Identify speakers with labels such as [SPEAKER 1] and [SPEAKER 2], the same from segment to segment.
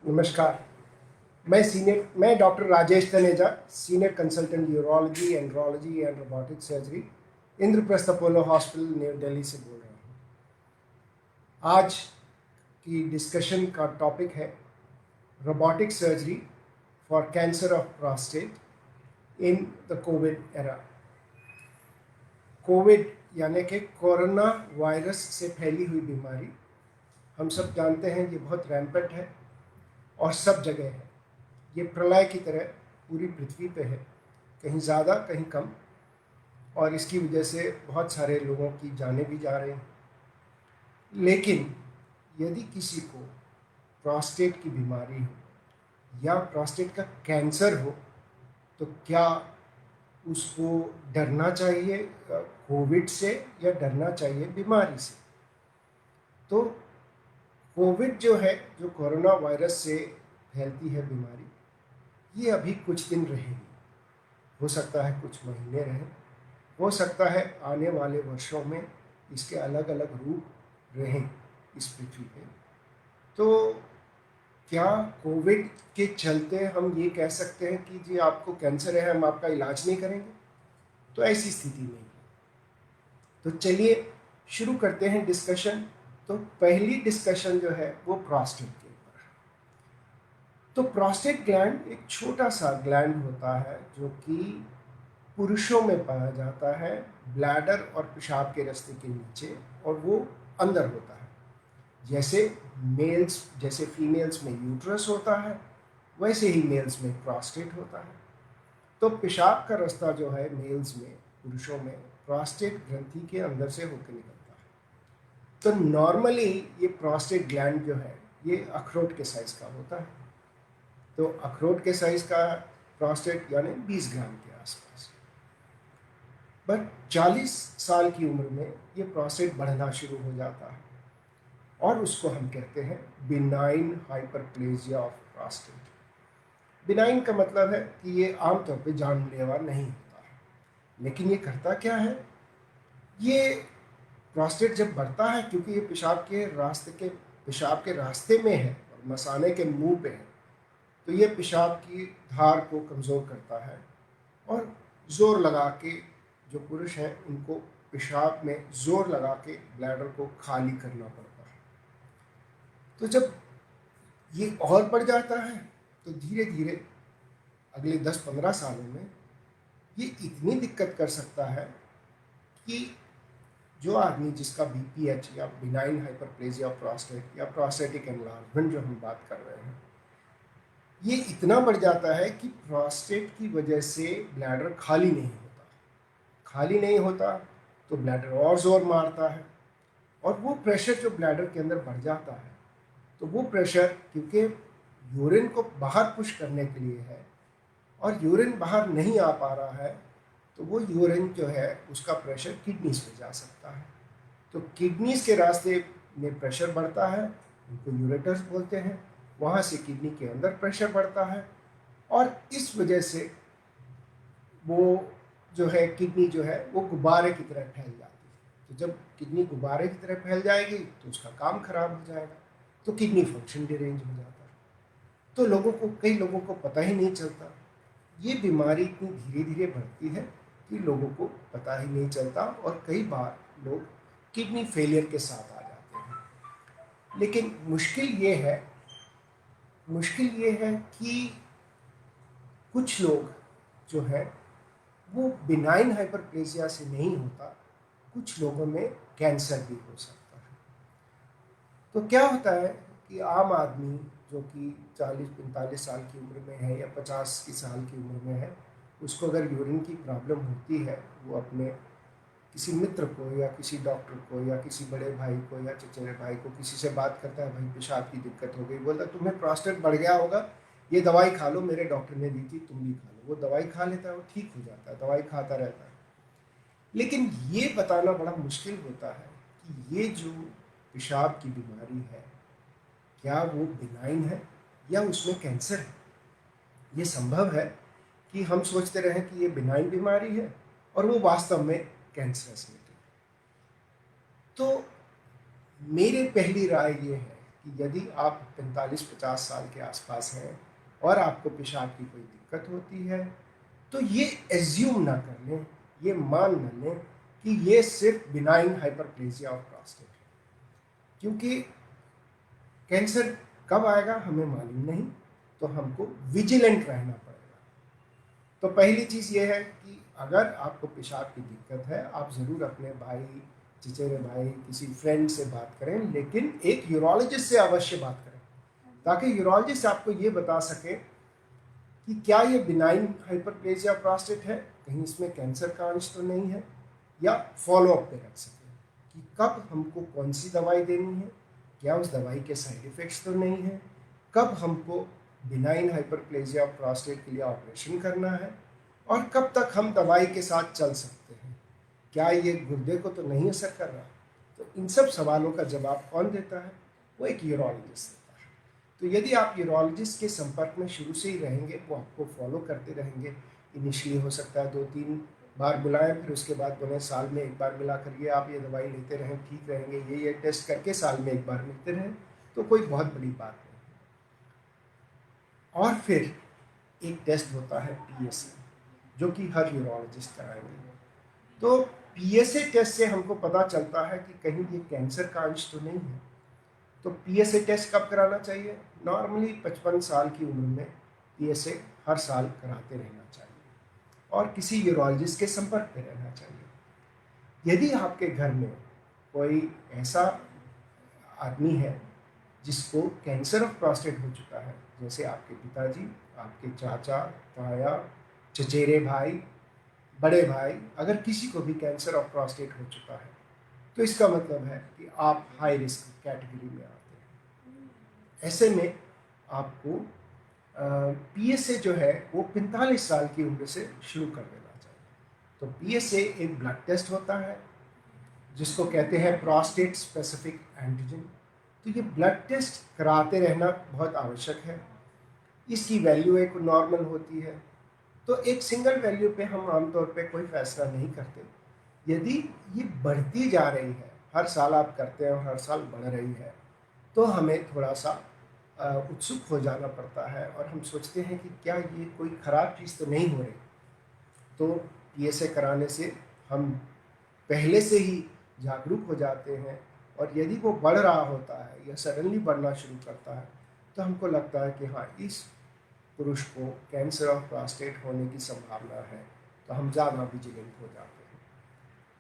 [SPEAKER 1] नमस्कार। मैं doctor Rajesh Taneja, senior consultant urology, andrology and robotic surgery, Indraprastha Apollo hospital, new Delhi से बोल रहा हूँ। आज की डिस्कशन का टॉपिक है robotic surgery for cancer of prostate in the Covid era. Covid यानी कि कोरोना वायरस से फैली हुई बीमारी, हम सब जानते हैं ये बहुत रैम्पेंट है और सब जगह है। ये प्रलय की तरह पूरी पृथ्वी पे है, कहीं ज़्यादा कहीं कम, और इसकी वजह से बहुत सारे लोगों की जानें भी जा रही हैं। लेकिन यदि किसी को प्रोस्टेट की बीमारी हो या प्रोस्टेट का कैंसर हो तो क्या उसको डरना चाहिए कोविड से या डरना चाहिए बीमारी से? तो कोविड जो है, जो कोरोना वायरस से फैलती है बीमारी, ये अभी कुछ दिन रहेगी, हो सकता है कुछ महीने रहे, हो सकता है आने वाले वर्षों में इसके अलग अलग रूप रहें इस पृथ्वी पे। तो क्या कोविड के चलते हम ये कह सकते हैं कि जी आपको कैंसर है, हम आपका इलाज नहीं करेंगे? तो ऐसी स्थिति नहीं है। तो चलिए शुरू करते हैं डिस्कशन। तो पहली डिस्कशन जो है वो प्रोस्टेट के ऊपर। तो प्रोस्टेट ग्लैंड एक छोटा सा ग्लैंड होता है जो कि पुरुषों में पाया जाता है, ब्लैडर और पेशाब के रास्ते के नीचे, और वो अंदर होता है। जैसे फीमेल्स में यूट्रस होता है, वैसे ही मेल्स में प्रोस्टेट होता है। तो पेशाब का रास्ता जो है मेल्स में, पुरुषों में, प्रोस्टेट ग्रंथि के अंदर से होकर निकलता है। तो नॉर्मली ये प्रोस्टेट ग्लैंड जो है ये अखरोट के साइज का होता है। तो अखरोट के साइज का प्रोस्टेट यानी 20 ग्राम के आसपास। बट 40 साल की उम्र में ये प्रोस्टेट बढ़ना शुरू हो जाता है और उसको हम कहते हैं benign hyperplasia of prostate. Benign का मतलब है कि ये आमतौर पे जानलेवा नहीं होता है। लेकिन ये करता क्या है? ये प्रोस्टेट जब बढ़ता है, क्योंकि ये पेशाब के रास्ते में है और मसाने के मुंह पे है, तो ये पेशाब की धार को कमज़ोर करता है और ज़ोर लगा के, जो पुरुष हैं उनको पेशाब में ज़ोर लगा के ब्लैडर को खाली करना पड़ता है। तो जब ये और बढ़ जाता है तो धीरे धीरे अगले 10-15 सालों में ये इतनी दिक्कत कर सकता है कि जो आदमी जिसका BPH या बिनाइन हाइपरप्लेजिया ऑफ प्रोस्टेट या प्रोस्टेटिक एनलार्जमेंट जो हम बात कर रहे हैं, ये इतना बढ़ जाता है कि प्रोस्टेट की वजह से ब्लैडर खाली नहीं होता तो ब्लैडर और ज़ोर मारता है, और वो प्रेशर जो ब्लैडर के अंदर बढ़ जाता है, तो वो प्रेशर क्योंकि यूरिन को बाहर पुश करने के लिए है और यूरिन बाहर नहीं आ पा रहा है, तो वो यूरिन जो है उसका प्रेशर किडनीज पे जा सकता है। तो किडनीज के रास्ते में प्रेशर बढ़ता है, उनको यूरेटर्स बोलते हैं, वहाँ से किडनी के अंदर प्रेशर बढ़ता है और इस वजह से वो जो है किडनी जो है वो गुब्बारे की तरह फैल जाती है। तो जब किडनी गुब्बारे की तरह फैल जाएगी तो उसका काम खराब हो जाएगा, तो किडनी फंक्शन डिरेंज हो जाता है। तो कई लोगों को पता ही नहीं चलता। ये बीमारी इतनी धीरे धीरे बढ़ती है कि लोगों को पता ही नहीं चलता और कई बार लोग किडनी फेलियर के साथ आ जाते हैं। लेकिन मुश्किल ये है कि कुछ लोग जो है वो बिनाइन हाइपरप्लेजिया से नहीं होता, कुछ लोगों में कैंसर भी हो सकता है। तो क्या होता है कि आम आदमी जो कि 40-45 साल की उम्र में है या 50 की साल की उम्र में है, उसको अगर यूरिन की प्रॉब्लम होती है, वो अपने किसी मित्र को या किसी डॉक्टर को या किसी बड़े भाई को या चचेरे भाई को किसी से बात करता है, भाई पेशाब की दिक्कत हो गई, बोलता तुम्हें प्रोस्टेट बढ़ गया होगा, ये दवाई खा लो, मेरे डॉक्टर ने दी थी, तुम भी खा लो। वो दवाई खा लेता है, वो ठीक हो जाता है, दवाई खाता रहता है। लेकिन ये बताना बड़ा मुश्किल होता है कि ये जो पेशाब की बीमारी है, क्या वो बिनाइन है या उसमें कैंसर है। ये संभव है कि हम सोचते रहें कि ये बिनाइन बीमारी है और वो वास्तव में कैंसरस निकले। तो मेरी पहली राय ये है कि यदि आप 45-50 साल के आसपास हैं और आपको पेशाब की कोई दिक्कत होती है, तो ये एज्यूम ना कर लें, ये मान न लें कि ये सिर्फ बिनाइन हाइपरप्लेजिया ऑफ प्रोस्टेट है, क्योंकि कैंसर कब आएगा हमें मालूम नहीं, तो हमको विजिलेंट रहना पड़ेगा। तो पहली चीज़ ये है कि अगर आपको पेशाब की दिक्कत है, आप ज़रूर अपने भाई, चचेरे भाई, किसी फ्रेंड से बात करें, लेकिन एक यूरोलॉजिस्ट से अवश्य बात करें, ताकि यूरोलॉजिस्ट आपको ये बता सके कि क्या ये बिनाइन हाइपरप्लेजिया प्रोस्टेट है, कहीं इसमें कैंसर का अंश तो नहीं है, या फॉलोअप पे रख सकें कि कब हमको कौन सी दवाई देनी है, क्या उस दवाई के साइड इफ़ेक्ट्स तो नहीं है, कब हमको बिनाइन हाइपरप्लेजिया प्रोस्टेट के लिए ऑपरेशन करना है, और कब तक हम दवाई के साथ चल सकते हैं, क्या ये गुर्दे को तो नहीं असर कर रहा। तो इन सब सवालों का जवाब कौन देता है, वो एक यूरोलॉजिस्ट देता है। तो यदि आप यूरोलॉजिस्ट के संपर्क में शुरू से ही रहेंगे, वो आपको फॉलो करते रहेंगे, इनिशियली हो सकता है 2-3 बार बुलाएं, फिर उसके बाद बोले साल में एक बार मिला करिए, आप ये दवाई लेते रहें, ठीक रहेंगे, ये टेस्ट करके साल में एक बार मिलते रहें, तो कोई बहुत बड़ी बात नहीं। और फिर एक टेस्ट होता है PSA, जो कि हर यूरोलॉजिस्ट कराएंगे। तो PSA टेस्ट से हमको पता चलता है कि कहीं ये कैंसर का अंश तो नहीं है। तो PSA टेस्ट कब कराना चाहिए? नॉर्मली 55 साल की उम्र में PSA हर साल कराते रहना चाहिए और किसी यूरोलॉजिस्ट के संपर्क में रहना चाहिए। यदि आपके घर में कोई ऐसा आदमी है जिसको कैंसर ऑफ प्रोस्टेट हो चुका है, जैसे आपके पिताजी, आपके चाचा, ताया, चचेरे भाई, बड़े भाई, अगर किसी को भी कैंसर ऑफ प्रोस्टेट हो चुका है, तो इसका मतलब है कि आप हाई रिस्क कैटेगरी में आते हैं। ऐसे में आपको PSA जो है वो 45 साल की उम्र से शुरू कर देना चाहिए। तो PSA एक ब्लड टेस्ट होता है जिसको कहते हैं प्रोस्टेट स्पेसिफिक एंटीजन। तो ये ब्लड टेस्ट कराते रहना बहुत आवश्यक है। इसकी वैल्यू एक नॉर्मल होती है, तो एक सिंगल वैल्यू पे हम आमतौर पे कोई फैसला नहीं करते। यदि ये बढ़ती जा रही है, हर साल आप करते हैं और हर साल बढ़ रही है, तो हमें थोड़ा सा उत्सुक हो जाना पड़ता है और हम सोचते हैं कि क्या ये कोई ख़राब चीज़ तो नहीं हो रही। तो PSA कराने से हम पहले से ही जागरूक हो जाते हैं, और यदि वो बढ़ रहा होता है या सडनली बढ़ना शुरू करता है, तो हमको लगता है कि हाँ, इस पुरुष को कैंसर ऑफ प्रोस्टेट होने की संभावना है, तो हम ज़्यादा विजिलेंट हो जाते हैं।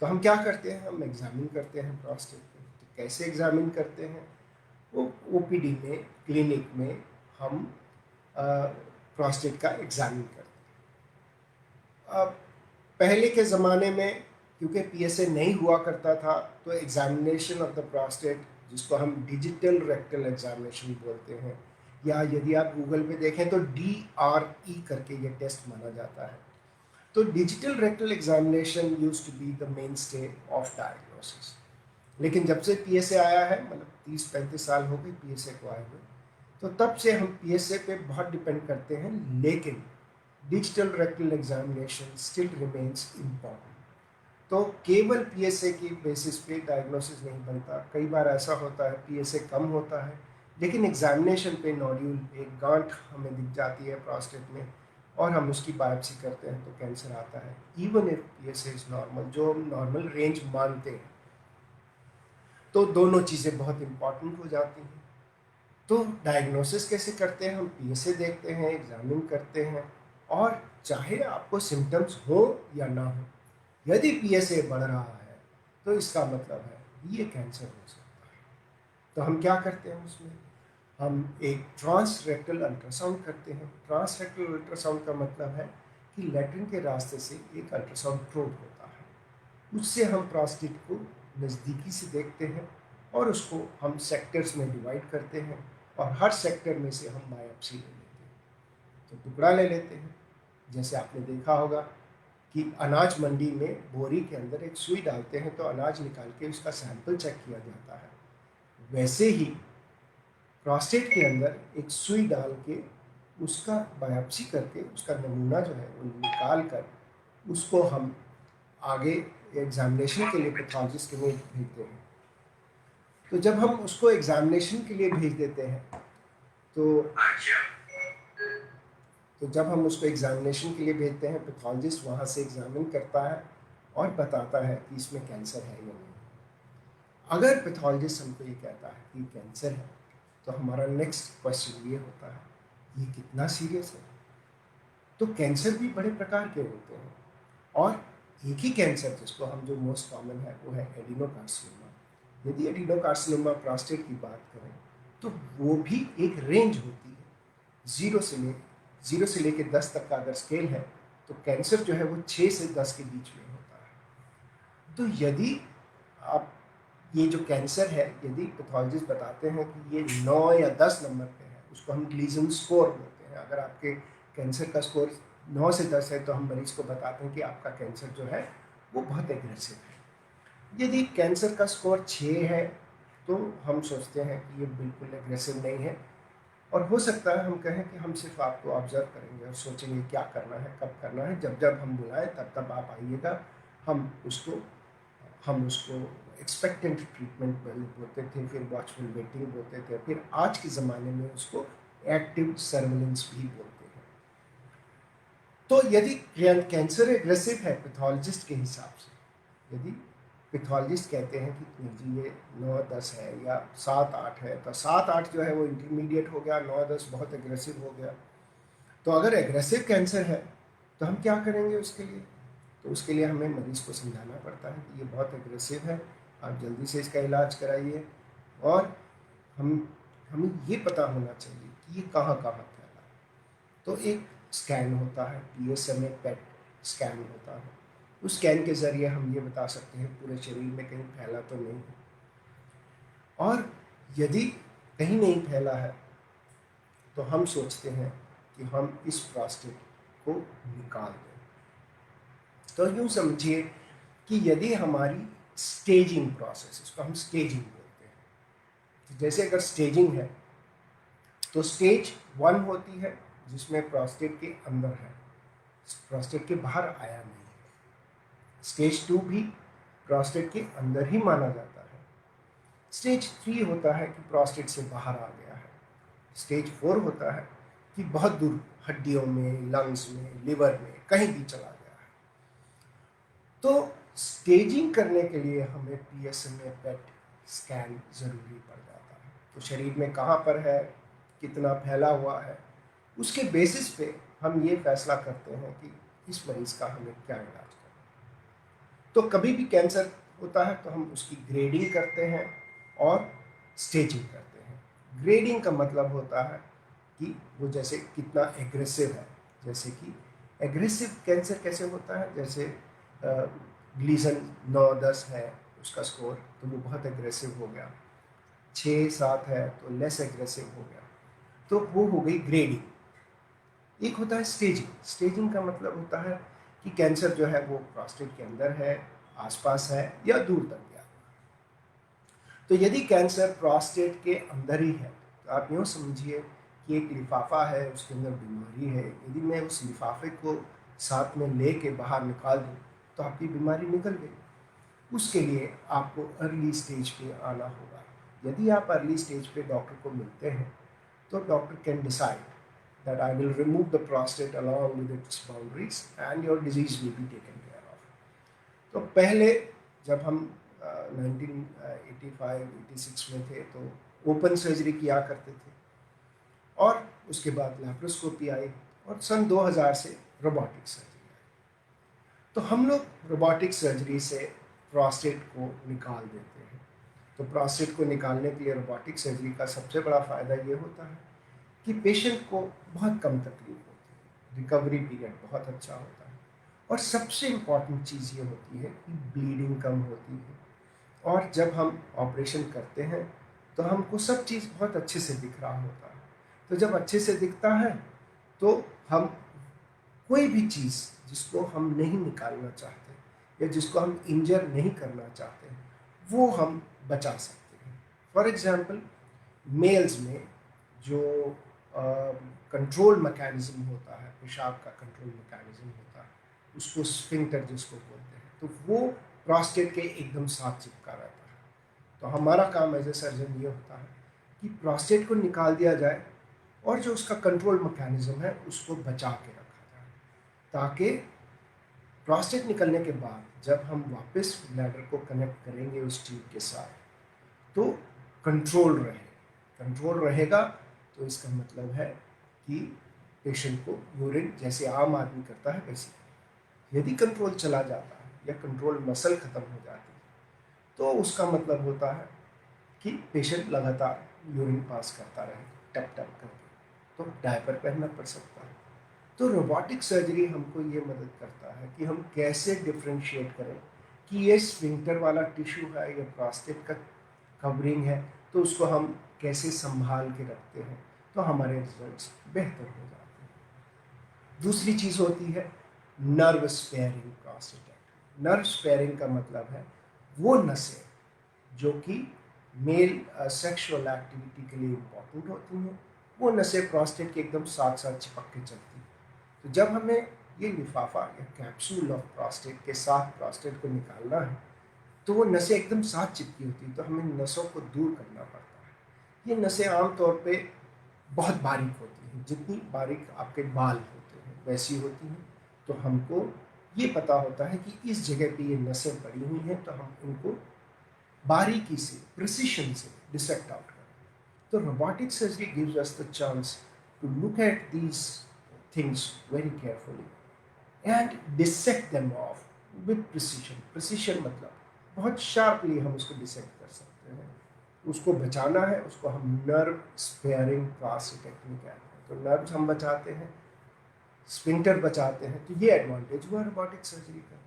[SPEAKER 1] तो हम क्या करते हैं, हम एग्जामिन करते हैं प्रोस्टेट को। तो कैसे एग्जामिन करते हैं? वो OPD में, क्लिनिक में हम प्रोस्टेट का एग्जामिन करते हैं। अब पहले के ज़माने में क्योंकि PSA नहीं हुआ करता था, तो एग्जामिनेशन ऑफ द प्रोस्टेट, जिसको हम डिजिटल रेक्टल एग्जामिनेशन बोलते हैं, या यदि आप गूगल पे देखें तो DRE करके ये टेस्ट माना जाता है। तो digital rectal examination used to be the mainstay of diagnosis. लेकिन जब से PSA आया है, मतलब 30-35 साल हो गए PSA को आए हुए, तो तब से हम PSA पे बहुत डिपेंड करते हैं, लेकिन digital rectal examination still remains important. तो केवल PSA की बेसिस पे डायग्नोसिस नहीं बनता। कई बार ऐसा होता है PSA कम होता है, लेकिन एग्जामिनेशन पे नोड्यूल, एक गांठ हमें दिख जाती है प्रोस्टेट में, और हम उसकी बायोप्सी करते हैं तो कैंसर आता है, even if PSA is normal, जो हम नॉर्मल रेंज मानते हैं। तो दोनों चीज़ें बहुत इम्पॉर्टेंट हो जाती हैं। तो डायग्नोसिस कैसे करते हैं? हम PSA देखते हैं, एग्जामिन करते हैं, और चाहे आपको सिम्टम्स हो या ना हो, यदि PSA बढ़ रहा है तो इसका मतलब है ये कैंसर हो सकता है। तो हम क्या करते हैं उसमें? हम एक ट्रांसरेक्टल अल्ट्रासाउंड करते हैं। ट्रांसरेक्टल अल्ट्रासाउंड का मतलब है कि लैट्रिन के रास्ते से एक अल्ट्रासाउंड प्रोब होता है, उससे हम प्रोस्टेट को नज़दीकी से देखते हैं और उसको हम सेक्टर्स में डिवाइड करते हैं, और हर सेक्टर में से हम बायोप्सी ले लेते हैं। तो टुकड़ा ले लेते हैं। जैसे आपने देखा होगा कि अनाज मंडी में बोरी के अंदर एक सुई डालते हैं, तो अनाज निकाल के उसका सैंपल चेक किया जाता है। वैसे ही प्रोस्टेट के अंदर एक सुई डाल के उसका बायोप्सी करके उसका नमूना जो है वो निकाल कर उसको हम आगे एग्जामिनेशन के लिए पैथोलॉजिस्ट के लिए भेजते हैं। तो जब हम उसको एग्जामिनेशन के लिए भेज देते हैं तो जब हम उसको एग्जामिनेशन के लिए भेजते हैं, पैथोलॉजिस्ट वहाँ से एग्जामिन करता है और बताता है कि इसमें कैंसर है या नहीं। अगर पैथोलॉजिस्ट हमको ये कहता है कि कैंसर है, तो हमारा नेक्स्ट क्वेश्चन ये होता है, ये कितना सीरियस है। तो कैंसर भी बड़े प्रकार के होते हैं, और एक ही कैंसर जिसको हम जो मोस्ट कॉमन है वो है एडिनोकार्सिनोमा। यदि एडिनोकार्सिनोमा प्रोस्टेट की बात करें तो वो भी एक रेंज होती है। जीरो से लेके 10 तक का अगर स्केल है तो कैंसर जो है वो 6 से 10 के बीच में होता है। तो यदि आप ये जो कैंसर है, यदि पैथोलॉजिस्ट बताते हैं कि ये 9 या 10 नंबर पे है, उसको हम ग्लीसन स्कोर बोलते हैं। अगर आपके कैंसर का स्कोर 9 से 10 है तो हम मरीज को बताते हैं कि आपका कैंसर जो है वो बहुत एग्रेसिव है। यदि कैंसर का स्कोर 6 है तो हम सोचते हैं कि ये बिल्कुल एग्रेसिव नहीं है, और हो सकता है हम कहें कि हम सिर्फ आपको ऑब्जर्व करेंगे और सोचेंगे क्या करना है, कब करना है, जब जब हम बुलाएं तब तब आप आइएगा। हम उसको एक्सपेक्टेंट ट्रीटमेंट बोलते थे, फिर वॉचफुल वेटिंग बोलते थे, फिर आज के ज़माने में उसको एक्टिव सर्वेलेंस भी बोलते हैं। तो यदि कैंसर एग्रेसिव है पैथोलॉजिस्ट के हिसाब से, यदि पैथोलॉजिस्ट कहते हैं कि नहीं जी ये 9-10 है या 7-8 है, तो 7-8 जो है वो इंटरमीडिएट हो गया, 9-10 बहुत एग्रेसिव हो गया। तो अगर एग्रेसिव कैंसर है तो हम क्या करेंगे उसके लिए? तो उसके लिए हमें मरीज़ को समझाना पड़ता है कि ये बहुत एग्रेसिव है, आप जल्दी से इसका इलाज कराइए, और हम हमें ये पता होना चाहिए कि ये कहाँ कहाँ फैला है। तो एक स्कैन होता है, PSMA पेट स्कैन होता है। उस स्कैन के ज़रिए हम ये बता सकते हैं पूरे शरीर में कहीं फैला तो नहीं है, और यदि कहीं नहीं फैला है तो हम सोचते हैं कि हम इस प्रोस्टेट को निकाल दें। तो यूँ समझिए कि यदि हमारी स्टेजिंग प्रोसेस, इसको हम स्टेजिंग बोलते हैं, तो जैसे अगर स्टेजिंग है तो स्टेज 1 होती है जिसमें प्रोस्टेट के अंदर है, प्रोस्टेट के बाहर आया नहीं है। स्टेज 2 भी प्रोस्टेट के अंदर ही माना जाता है। स्टेज 3 होता है कि प्रोस्टेट से बाहर आ गया है। स्टेज 4 होता है कि बहुत दूर हड्डियों में, लंग्स में, लिवर में, कहीं भी चला गया है। तो स्टेजिंग करने के लिए हमें PSMA पेट स्कैन ज़रूरी पड़ जाता है। तो शरीर में कहाँ पर है, कितना फैला हुआ है, उसके बेसिस पे हम ये फैसला करते हैं कि इस मरीज़ का हमें क्या इलाज करना है। तो कभी भी कैंसर होता है तो हम उसकी ग्रेडिंग करते हैं और स्टेजिंग करते हैं। ग्रेडिंग का मतलब होता है कि वो जैसे कितना एग्रेसिव है। जैसे कि एग्रेसिव कैंसर कैसे होता है, जैसे ग्लीसन 9-10 है उसका स्कोर, तो वो बहुत एग्रेसिव हो गया। 6-7 है तो लेस एग्रेसिव हो गया। तो वो हो गई ग्रेडिंग। एक होता है स्टेजिंग। स्टेजिंग का मतलब होता है कि कैंसर जो है वो प्रोस्टेट के अंदर है, आसपास है, या दूर तक गया। तो यदि कैंसर प्रोस्टेट के अंदर ही है तो आप यूँ समझिए कि एक लिफाफा है, उसके अंदर बीमारी है। यदि मैं उस लिफाफे को साथ में ले के बाहर निकाल दूँ तो आपकी बीमारी निकल गई। उसके लिए आपको अर्ली स्टेज पे आना होगा। यदि आप अर्ली स्टेज पे डॉक्टर को मिलते हैं तो doctor can decide that I will remove the prostate along with its boundaries and your disease will be taken care of. तो पहले जब हम 1985-86 में थे तो ओपन सर्जरी किया करते थे, और उसके बाद लैप्रोस्कोपी आई, और सन 2000 से रोबोटिक सर्जरी आई। तो हम लोग रोबोटिक सर्जरी से प्रोस्टेट को निकाल देते हैं। तो प्रोस्टेट को निकालने के लिए रोबोटिक सर्जरी का सबसे बड़ा फ़ायदा ये होता है कि पेशेंट को बहुत कम तकलीफ होती है, रिकवरी पीरियड बहुत अच्छा होता है, और सबसे इम्पॉर्टेंट चीज़ ये होती है कि ब्लीडिंग कम होती है। और जब हम ऑपरेशन करते हैं तो हमको सब चीज़ बहुत अच्छे से दिख रहा होता है। तो जब अच्छे से दिखता है तो हम कोई भी चीज़ जिसको हम नहीं निकालना चाहते या जिसको हम इंजर नहीं करना चाहते वो हम बचा सकते हैं। फॉर एग्ज़ाम्पल मेल्स में जो कंट्रोल मैकेनिज्म होता है, पेशाब का कंट्रोल मैकेनिज्म होता है, उसको स्फिंक्टर जिसको बोलते हैं, तो वो प्रोस्टेट के एकदम साथ चिपका रहता है। तो हमारा काम एज ए सर्जन ये होता है कि प्रोस्टेट को निकाल दिया जाए और जो उसका कंट्रोल मैकेनिज्म है उसको बचा के रखा जाए, ताकि प्रोस्टेट निकलने के बाद जब हम वापस ब्लैडर को कनेक्ट करेंगे उस ट्यूब के साथ तो कंट्रोल रहेगा। तो इसका मतलब है कि पेशेंट को यूरिन जैसे आम आदमी करता है वैसे करें। यदि कंट्रोल चला जाता है या कंट्रोल मसल ख़त्म हो जाती है तो उसका मतलब होता है कि पेशेंट लगातार यूरिन पास करता रहे टप टप करके, तो डायपर पहनना पड़ सकता है। तो रोबोटिक सर्जरी हमको ये मदद करता है कि हम कैसे डिफ्रेंशिएट करें कि ये स्फिंक्टर वाला टिश्यू है या प्रोस्टेट का कवरिंग है, तो उसको हम कैसे संभाल के रखते हैं, तो हमारे रिजल्ट्स बेहतर हो जाते हैं। दूसरी चीज़ होती है nerve sparing prostatectomy. Nerve sparing का मतलब है वो नसें जो कि मेल सेक्सुअल एक्टिविटी के लिए इम्पॉर्टेंट होती हैं, वो नसें प्रोस्टेट के एकदम साथ साथ चिपक के चलती हैं। तो जब हमें ये लिफाफा या कैप्सूल ऑफ प्रोस्टेट के साथ प्रोस्टेट को निकालना है तो वो नसें एकदम साथ चिपकी होती है, तो हमें नसों को दूर करना पड़ता है। ये नसें आमतौर पे बहुत बारीक होती हैं, जितनी बारीक आपके बाल होते हैं वैसी होती हैं। तो हमको ये पता होता है कि इस जगह पे ये नसें पड़ी हुई हैं, तो हम उनको बारीकी से प्रिसिशन से डिसेक्ट आउट करें। तो robotic surgery gives us the chance to look at these things very carefully and dissect them off with precision। precision मतलब बहुत शार्पली हम उसको डिसेक्ट कर सकते हैं। उसको बचाना है, उसको हम नर्व स्पेयरिंग प्रोस्टेटेक्टमी कहते हैं। तो नर्व्स हम बचाते हैं, स्फिंक्टर बचाते हैं, तो ये एडवांटेज हुआ रोबोटिक सर्जरी का।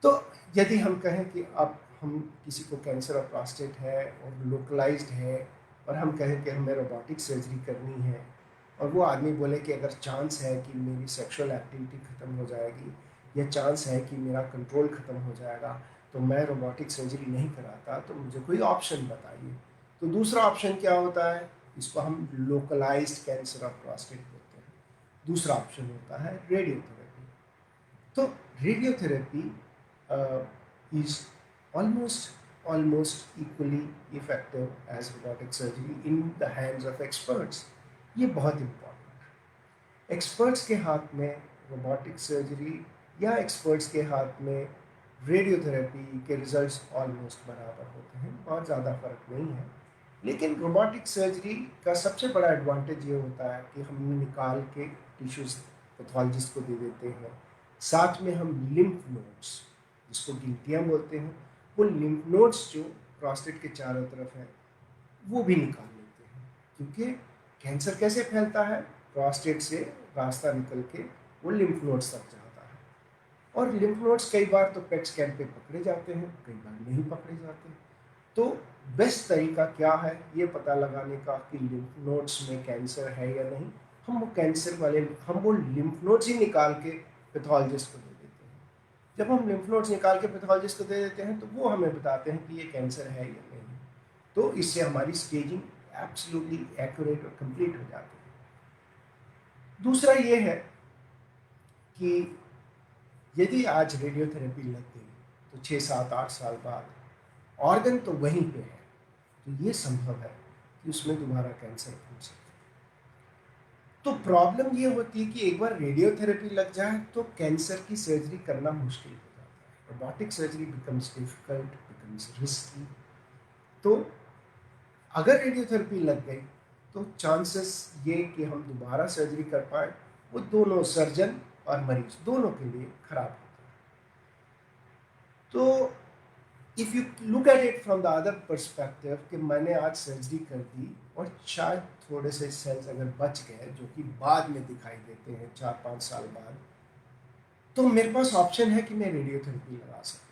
[SPEAKER 1] तो यदि हम कहें कि अब हम किसी को कैंसर ऑफ प्रोस्टेट है और लोकलाइज्ड है और हम कहें कि हमें रोबोटिक सर्जरी करनी है और वो आदमी बोले कि अगर चांस है कि मेरी सेक्सुअल एक्टिविटी ख़त्म हो जाएगी या चांस है कि मेरा कंट्रोल ख़त्म हो जाएगा तो मैं रोबोटिक सर्जरी नहीं कराता, तो मुझे कोई ऑप्शन बताइए। तो दूसरा ऑप्शन क्या होता है, इसको हम लोकलाइज्ड कैंसर ऑफ प्रोस्टेट बोलते हैं। दूसरा ऑप्शन होता है रेडियोथेरेपी। तो radiotherapy is almost equally effective as robotic surgery in the hands of experts। ये बहुत इम्पोर्टेंट है। एक्सपर्ट्स के हाथ में रोबोटिक सर्जरी या एक्सपर्ट्स के हाथ में रेडियोथेरेपी के रिजल्ट्स ऑलमोस्ट बराबर होते हैं, बहुत ज़्यादा फर्क नहीं है। लेकिन रोबोटिक सर्जरी का सबसे बड़ा एडवांटेज ये होता है कि हम निकाल के टिश्यूज पैथोलॉजिस्ट को दे देते हैं, साथ में हम लिम्फ नोड्स जिसको गिल्टियाँ बोलते हैं, वो लिम्फ नोड्स जो प्रोस्टेट के चारों तरफ हैं वो भी निकाल लेते हैं। क्योंकि कैंसर कैसे फैलता है, प्रोस्टेट से रास्ता निकल के वो लिम्फ नोड्स तक जाता है और लिम्फ नोड्स कई बार तो पेट स्कैन पे पकड़े जाते हैं, कई बार नहीं पकड़े जाते। तो बेस्ट तरीका क्या है ये पता लगाने का कि लिम्फ नोड्स में कैंसर है या नहीं, हम वो लिम्फ नोड्स ही निकाल के पैथोलॉजिस्ट को दे देते हैं। जब हम लिम्फ नोड्स निकाल के पैथोलॉजिस्ट को दे देते हैं तो वो हमें बताते हैं कि ये कैंसर है या नहीं। तो इससे हमारी स्टेजिंग एब्सोल्युटली एक्यूरेट और कंप्लीट हो जाती है। दूसरा ये है कि यदि आज रेडियोथेरेपी लग गई तो 6 7 8 साल बाद ऑर्गन तो वहीं पे है, तो ये संभव है कि उसमें दोबारा कैंसर हो सकता है। तो प्रॉब्लम ये होती है कि एक बार रेडियोथेरेपी लग जाए तो कैंसर की सर्जरी करना मुश्किल हो जाता है। Robotic surgery becomes difficult, becomes risky. तो अगर रेडियोथेरेपी लग गई तो चांसेस ये कि हम दोबारा सर्जरी कर पाए वो दोनों सर्जन और मरीज दोनों के लिए खराब होता है। तो if you look at it from the other perspective कि मैंने आज सर्जरी कर दी और शायद थोड़े से सेल्स अगर बच गए जो कि बाद में दिखाई देते हैं 4 5 साल बाद, तो मेरे पास ऑप्शन है कि मैं रेडियोथेरेपी लगा सकूँ।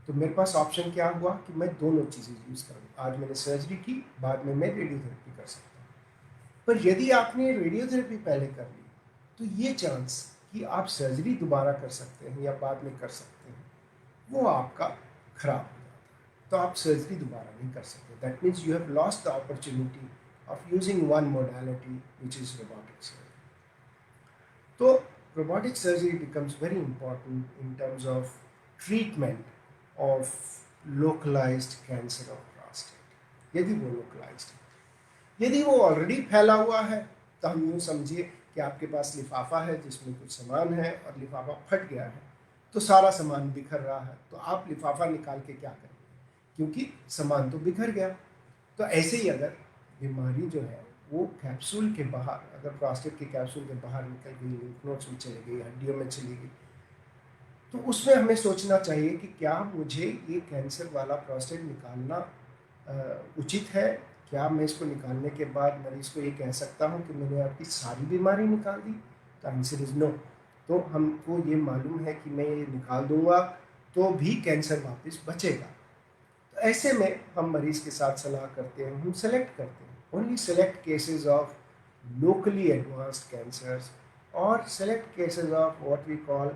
[SPEAKER 1] तो मेरे पास ऑप्शन क्या हुआ कि मैं दोनों चीज़ें यूज़ करूँ। आज मैंने सर्जरी की, बाद में मैं रेडियोथेरेपी कर सकता हूँ। पर यदि आपने रेडियोथेरेपी पहले कर ली तो ये चांस कि आप सर्जरी दोबारा कर सकते हैं या बाद में कर सकते हैं वो आपका खराब हो जाता है। तो आप सर्जरी दोबारा नहीं कर सकते। That means you have lost the opportunity of using one modality which is robotic surgery. तो robotic surgery becomes very important in terms of treatment of localised cancer of prostate. यदि वो लोकलाइज्ड है, यदि वो ऑलरेडी फैला हुआ है, तो हम यूँ समझिए कि आपके पास लिफाफा है जिसमें कुछ सामान है और लिफाफा फट गया है, तो सारा सामान बिखर रहा है, तो आप लिफाफा निकाल के क्या करेंगे, क्योंकि सामान तो बिखर गया। तो ऐसे ही अगर बीमारी जो है वो कैप्सूल के बाहर, अगर प्रोस्टेट के कैप्सूल के बाहर निकल गई, लिम्फ नोड्स में चली गई, हड्डियों में चली गई, तो उसमें हमें सोचना चाहिए कि क्या मुझे ये कैंसर वाला प्रोस्टेट निकालना उचित है। क्या मैं इसको निकालने के बाद मरीज को ये कह सकता हूँ कि मैंने आपकी सारी बीमारी निकाल दी? तो आंसर इज नो। तो हमको ये मालूम है कि मैं ये निकाल दूंगा तो भी कैंसर वापस बचेगा। तो ऐसे में हम मरीज के साथ सलाह करते हैं, हम सेलेक्ट करते हैं only select cases of locally advanced cancers और select cases of what we call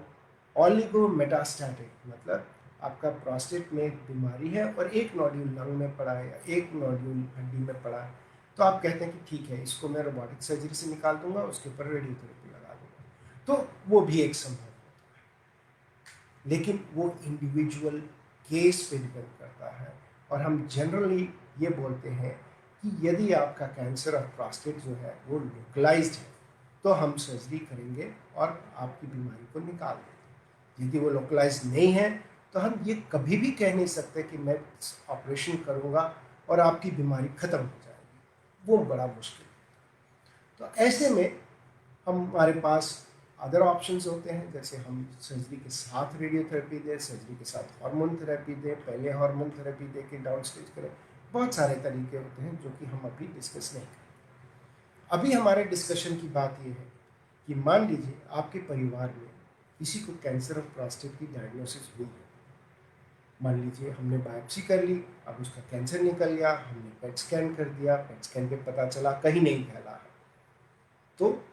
[SPEAKER 1] oligometastatic, मतलब आपका प्रोस्टेट में एक बीमारी है और एक नोड्यूल लंग में पड़ा है या एक नोड्यूल हड्डी में पड़ा है, तो आप कहते हैं कि ठीक है, इसको मैं रोबोटिक सर्जरी से निकाल दूंगा, उसके ऊपर रेडियोथेरेपी लगा दूंगा। तो वो भी एक संभव होता है, लेकिन वो इंडिविजुअल केस पे डिपेंड करता है। और हम जनरली ये बोलते हैं कि यदि आपका कैंसर ऑफ प्रोस्टेट जो है वो लोकलाइज्ड है, तो हम सर्जरी करेंगे और आपकी बीमारी को निकाल देंगे। यदि वो लोकलाइज्ड नहीं है, तो हम ये कभी भी कह नहीं सकते कि मैं ऑपरेशन करूँगा और आपकी बीमारी खत्म हो जाएगी, वो बड़ा मुश्किल है। तो ऐसे में हमारे पास अदर ऑप्शंस होते हैं, जैसे हम सर्जरी के साथ रेडियोथेरेपी दें, सर्जरी के साथ हार्मोन थेरेपी दें, पहले हार्मोन थेरेपी दे के डाउन स्टेज करें। बहुत सारे तरीके होते हैं जो कि हम अभी डिस्कस नहीं करें। अभी हमारे डिस्कशन की बात यह है कि मान लीजिए आपके परिवार में किसी को कैंसर ऑफ प्रोस्टेट की डायग्नोसिस हुई है। मान लीजिए हमने बायोप्सी कर ली, अब उसका कैंसर निकल गया, हमने पेट स्कैन कर दिया, पेट स्कैन पे पता चला कहीं नहीं फैला है, तो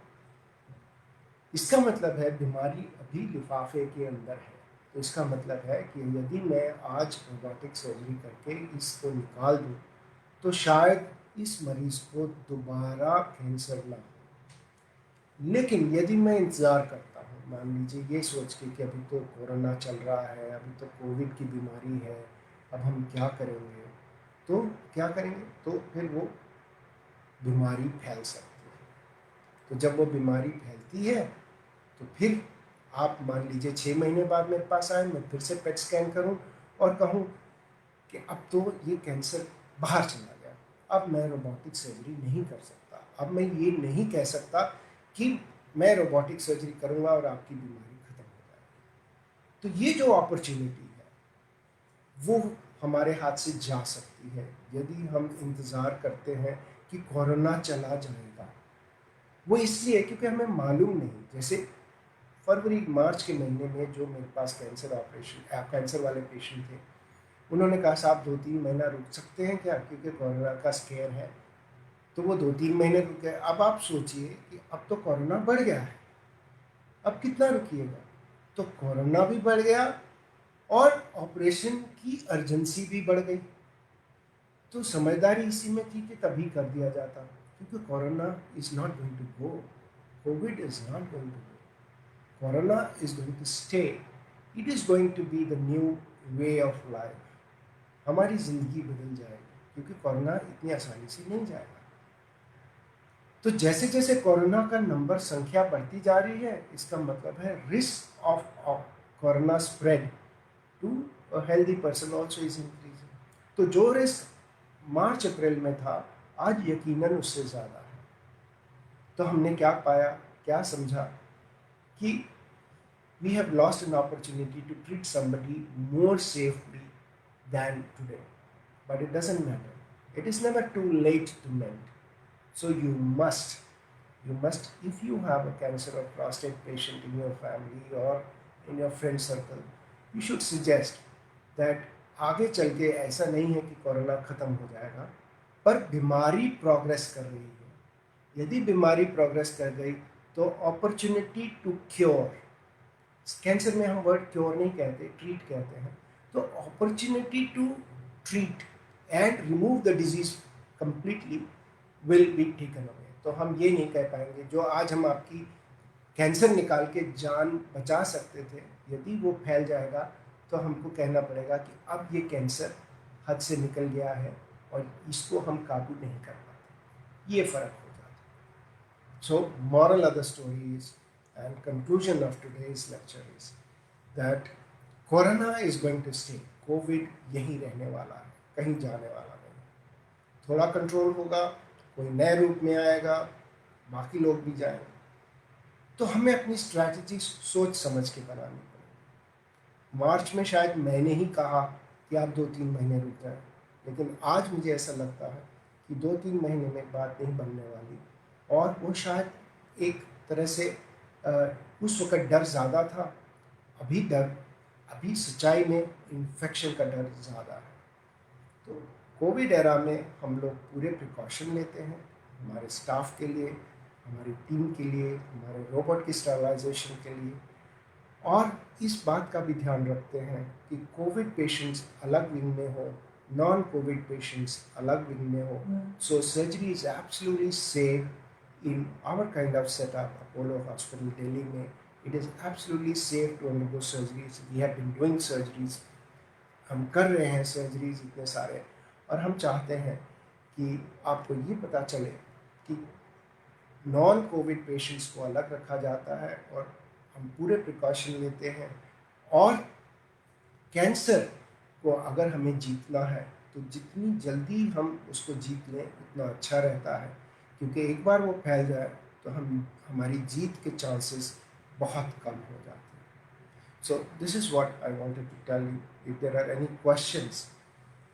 [SPEAKER 1] इसका मतलब है बीमारी अभी लिफाफे के अंदर है। तो इसका मतलब है कि यदि मैं आज रोबोटिक सर्जरी करके इसको निकाल दूं, तो शायद इस मरीज को दोबारा कैंसर ना हो। लेकिन यदि मैं इंतज़ार करता हूँ, मान लीजिए ये सोच के कि अभी तो कोरोना चल रहा है, अभी तो कोविड की बीमारी है, अब हम क्या करेंगे, तो क्या करेंगे, तो फिर वो बीमारी फैल सकती है। तो जब वो बीमारी फैलती है, तो फिर आप मान लीजिए 6 महीने बाद मेरे पास आए, मैं फिर से पेट स्कैन करूं और कहूं कि अब तो ये कैंसर बाहर चला गया, अब मैं रोबोटिक सर्जरी नहीं कर सकता, अब मैं ये नहीं कह सकता कि मैं रोबोटिक सर्जरी करूंगा और आपकी बीमारी खत्म हो जाएगी। तो ये जो अपॉर्चुनिटी है वो हमारे हाथ से जा सकती है यदि हम इंतज़ार करते हैं कि कोरोना चला जाएगा। वो इसलिए क्योंकि हमें मालूम नहीं, जैसे फरवरी मार्च के महीने में जो मेरे पास कैंसर वाले पेशेंट थे, उन्होंने कहा साहब 2-3 महीना रुक सकते हैं क्या, क्योंकि कोरोना का स्केयर है। तो वो 2-3 महीने रुक गए। अब आप सोचिए कि अब तो कोरोना बढ़ गया है, अब कितना रुकिएगा। तो कोरोना भी बढ़ गया और ऑपरेशन की अर्जेंसी भी बढ़ गई। तो समझदारी इसी में थी कि तभी कर दिया जाता, क्योंकि corona is not going to go, Covid is not going to go, corona is going to stay, it is going to be the new way of life. हमारी जिंदगी बदल जाएगी, क्योंकि कोरोना इतनी आसानी से नहीं जाएगा। तो जैसे जैसे कोरोना का नंबर संख्या बढ़ती जा रही है, इसका मतलब है risk of corona spread to a healthy person also is increasing. तो जो रिस्क मार्च अप्रैल में था, आज यकीनन उससे ज़्यादा है। तो हमने क्या पाया, क्या समझा कि we have lost an opportunity to treat somebody more safely than today. But it doesn't matter. It is never too late to mend. So you must, if you have a cancer or prostate patient in your family or in your friend circle, you should suggest that आगे चल के ऐसा नहीं है कि corona ख़त्म हो जाएगा, पर बीमारी प्रोग्रेस कर रही है। यदि बीमारी प्रोग्रेस कर गई तो अपॉर्चुनिटी टू क्योर, कैंसर में हम वर्ड क्योर नहीं कहते, ट्रीट कहते हैं, तो opportunity to treat and remove the disease completely will be taken away. तो हम ये नहीं कह पाएंगे जो आज हम आपकी कैंसर निकाल के जान बचा सकते थे, यदि वो फैल जाएगा तो हमको कहना पड़ेगा कि अब ये कैंसर हद से निकल गया है और इसको हम काबू नहीं कर पाते। ये फ़र्क हो जाता है। सो moral of the story is and conclusion of today's lecture is that corona is going to stay. Covid यहीं रहने वाला है, कहीं जाने वाला नहीं। थोड़ा कंट्रोल होगा, कोई नए रूप में आएगा, बाकी लोग भी जाएंगे। तो हमें अपनी स्ट्रैटेजी सोच समझ के बनानी पड़ेगी। मार्च में शायद मैंने ही कहा कि आप 2-3 महीने रुक जाएं, लेकिन आज मुझे ऐसा लगता है कि 2-3 महीने में बात नहीं बनने वाली। और वो शायद एक तरह से उस वक्त डर ज़्यादा था, अभी सच्चाई में इन्फेक्शन का डर ज़्यादा है। तो कोविड एरा में हम लोग पूरे प्रिकॉशन लेते हैं, हमारे स्टाफ के लिए, हमारी टीम के लिए, हमारे रोबोट की स्टरलाइजेशन के लिए। और इस बात का भी ध्यान रखते हैं कि कोविड पेशेंट्स अलग विंग में हो, नॉन कोविड पेशेंट्स अलग विंग में हो। So surgery is absolutely safe in our kind of setup Apollo hospital Delhi में। It is absolutely safe to undergo surgeries. We have been doing surgeries. हम कर रहे हैं सर्जरीज इतने सारे, और हम चाहते हैं कि आपको ये पता चले कि नॉन कोविड पेशेंट्स को अलग रखा जाता है और हम पूरे प्रिकॉशन लेते हैं। और कैंसर को अगर हमें जीतना है तो जितनी जल्दी हम उसको जीत लें उतना अच्छा रहता है, क्योंकि एक बार वो फैल जाए तो हमारी जीत के चांसेस बहुत कम हो जाते हैं। So this is what I wanted to tell you. If there are any questions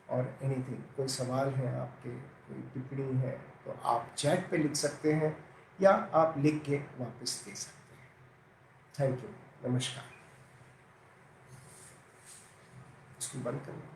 [SPEAKER 1] और एनीथिंग, कोई सवाल है आपके, कोई टिप्पणी है, तो आप चैट पे लिख सकते हैं या आप लिख के वापस दे सकते हैं। थैंक यू, नमस्कार। इसको बंद करना।